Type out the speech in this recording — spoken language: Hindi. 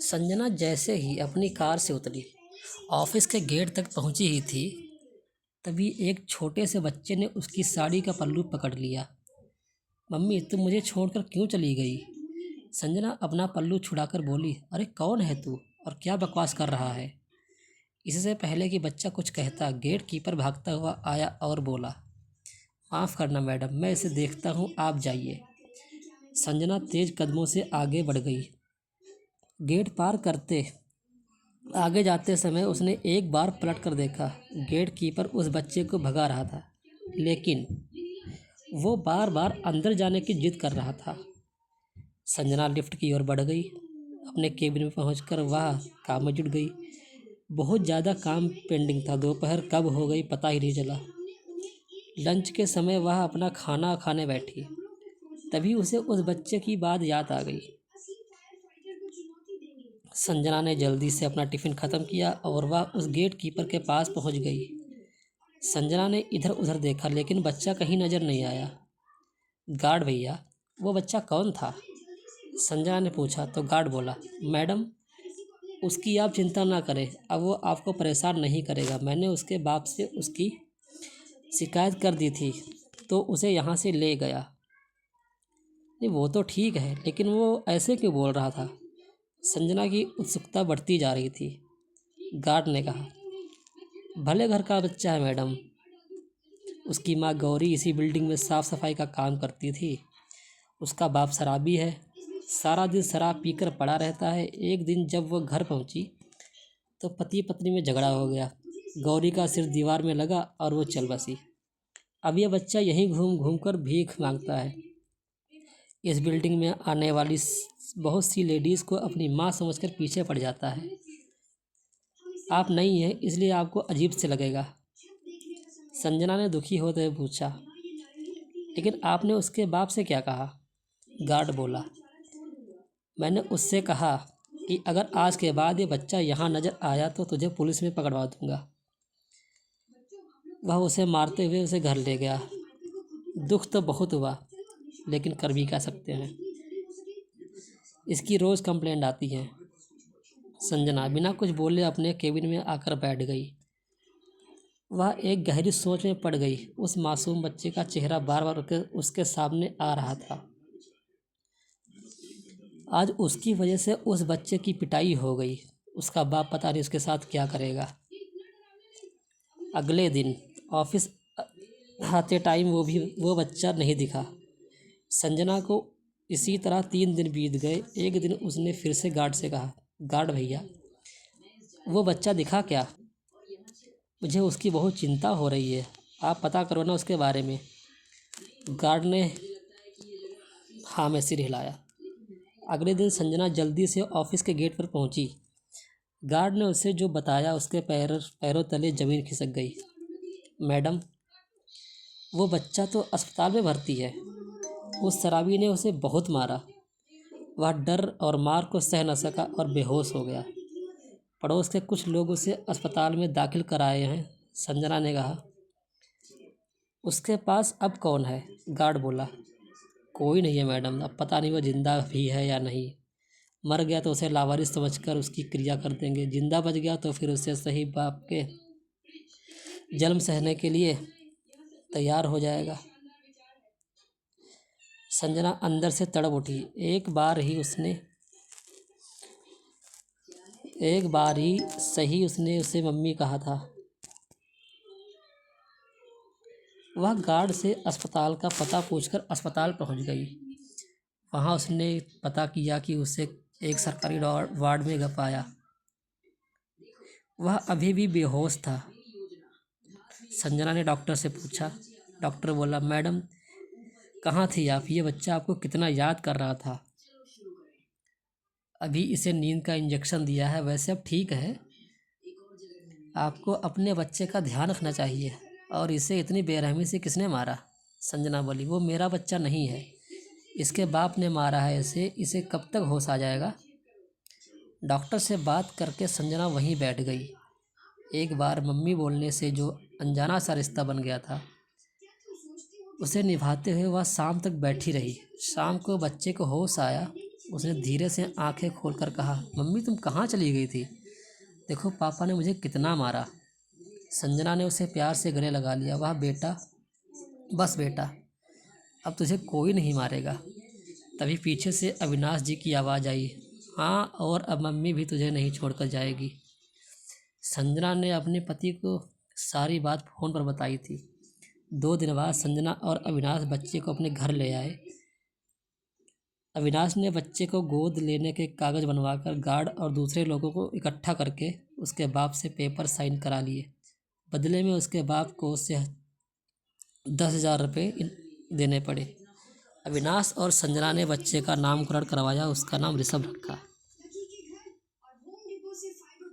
संजना जैसे ही अपनी कार से उतरी, ऑफिस के गेट तक पहुंची ही थी, तभी एक छोटे से बच्चे ने उसकी साड़ी का पल्लू पकड़ लिया। मम्मी, तुम मुझे छोड़कर क्यों चली गई? संजना अपना पल्लू छुड़ाकर बोली, अरे कौन है तू और क्या बकवास कर रहा है? इससे पहले कि बच्चा कुछ कहता, गेट कीपर भागता हुआ आया और बोला, माफ़ करना मैडम, मैं इसे देखता हूँ, आप जाइए। संजना तेज कदमों से आगे बढ़ गई। गेट पार करते आगे जाते समय उसने एक बार पलट कर देखा। गेट कीपर उस बच्चे को भगा रहा था, लेकिन वो बार बार अंदर जाने की जिद कर रहा था। संजना लिफ्ट की ओर बढ़ गई। अपने केबिन में पहुंचकर वह काम में जुट गई। बहुत ज़्यादा काम पेंडिंग था। दोपहर कब हो गई पता ही नहीं चला। लंच के समय वह अपना खाना खाने बैठी, तभी उसे उस बच्चे की बात याद आ गई। संजना ने जल्दी से अपना टिफ़िन ख़त्म किया और वह उस गेट कीपर के पास पहुंच गई। संजना ने इधर उधर देखा, लेकिन बच्चा कहीं नज़र नहीं आया। गार्ड भैया, वो बच्चा कौन था? संजना ने पूछा तो गार्ड बोला, मैडम, उसकी आप चिंता ना करें, अब वो आपको परेशान नहीं करेगा। मैंने उसके बाप से उसकी शिकायत कर दी थी तो उसे यहाँ से ले गया। नहीं, वो तो ठीक है, लेकिन वो ऐसे क्यों बोल रहा था? संजना की उत्सुकता बढ़ती जा रही थी। गार्ड ने कहा, भले घर का बच्चा है मैडम, उसकी माँ गौरी इसी बिल्डिंग में साफ़ सफाई का काम करती थी। उसका बाप शराबी है, सारा दिन शराब पीकर पड़ा रहता है। एक दिन जब वो घर पहुंची तो पति पत्नी में झगड़ा हो गया। गौरी का सिर दीवार में लगा और वो चल बसी। अब यह बच्चा यहीं घूम घूम कर भीख मांगता है। इस बिल्डिंग में आने वाली बहुत सी लेडीज़ को अपनी माँ समझकर पीछे पड़ जाता है। आप नहीं हैं इसलिए आपको अजीब से लगेगा। संजना ने दुखी होते हुए पूछा, लेकिन आपने उसके बाप से क्या कहा? गार्ड बोला, मैंने उससे कहा कि अगर आज के बाद ये बच्चा यहाँ नज़र आया तो तुझे पुलिस में पकड़वा दूंगा। वह उसे मारते हुए उसे घर ले गया। दुख तो बहुत हुआ, लेकिन कर भी क्या सकते हैं। इसकी रोज़ कंप्लेंट आती है। संजना बिना कुछ बोले अपने केबिन में आकर बैठ गई। वह एक गहरी सोच में पड़ गई। उस मासूम बच्चे का चेहरा बार बार उसके सामने आ रहा था। आज उसकी वजह से उस बच्चे की पिटाई हो गई। उसका बाप पता नहीं उसके साथ क्या करेगा। अगले दिन ऑफिस आते टाइम वो बच्चा नहीं दिखा। संजना को इसी तरह 3 दिन बीत गए। एक दिन उसने फिर से गार्ड से कहा, गार्ड भैया, वो बच्चा दिखा क्या? मुझे उसकी बहुत चिंता हो रही है, आप पता करो ना उसके बारे में। गार्ड ने हाँ में सिर हिलाया। अगले दिन संजना जल्दी से ऑफिस के गेट पर पहुंची। गार्ड ने उसे जो बताया उसके पैरों तले ज़मीन खिसक गई। मैडम, वो बच्चा तो अस्पताल में भर्ती है। उस शराबी ने उसे बहुत मारा। वह डर और मार को सह न सका और बेहोश हो गया। पड़ोस के कुछ लोग उसे अस्पताल में दाखिल कराए हैं। संजना ने कहा, उसके पास अब कौन है? गार्ड बोला, कोई नहीं है मैडम, अब पता नहीं वो जिंदा भी है या नहीं। मर गया तो उसे लावारिस समझकर उसकी क्रिया कर देंगे। जिंदा बच गया तो फिर उसे सही बाप के जन्म सहने के लिए तैयार हो जाएगा। संजना अंदर से तड़प उठी। एक बार ही सही उसने उसे मम्मी कहा था। वह गार्ड से अस्पताल का पता पूछकर अस्पताल पहुंच गई। वहां उसने पता किया कि उसे एक सरकारी वार्ड में पाया। वह अभी भी बेहोश था। संजना ने डॉक्टर से पूछा। डॉक्टर बोला, मैडम, कहाँ थी आप? ये बच्चा आपको कितना याद कर रहा था। अभी इसे नींद का इंजेक्शन दिया है, वैसे अब ठीक है। आपको अपने बच्चे का ध्यान रखना चाहिए। और इसे इतनी बेरहमी से किसने मारा? संजना बोली, वो मेरा बच्चा नहीं है, इसके बाप ने मारा है इसे कब तक होश आ जाएगा? डॉक्टर से बात करके संजना वहीं बैठ गई। एक बार मम्मी बोलने से जो अनजाना सा रिश्ता बन गया था, उसे निभाते हुए वह शाम तक बैठी रही। शाम को बच्चे को होश आया उसने धीरे से आंखें खोलकर कहा, मम्मी तुम कहाँ चली गई थी? देखो पापा ने मुझे कितना मारा। संजना ने उसे प्यार से गले लगा लिया। वाह बेटा, बस बेटा, अब तुझे कोई नहीं मारेगा। तभी पीछे से अविनाश जी की आवाज़ आई, हाँ, और अब मम्मी भी तुझे नहीं छोड़कर जाएगी। संजना ने अपने पति को सारी बात फ़ोन पर बताई थी। 2 दिन बाद संजना और अविनाश बच्चे को अपने घर ले आए। अविनाश ने बच्चे को गोद लेने के कागज़ बनवाकर गार्ड और दूसरे लोगों को इकट्ठा करके उसके बाप से पेपर साइन करा लिए। बदले में उसके बाप को उसे 10,000 रुपये देने पड़े। अविनाश और संजना ने बच्चे का नामकरण करवाया, उसका नाम ऋषभ रखा।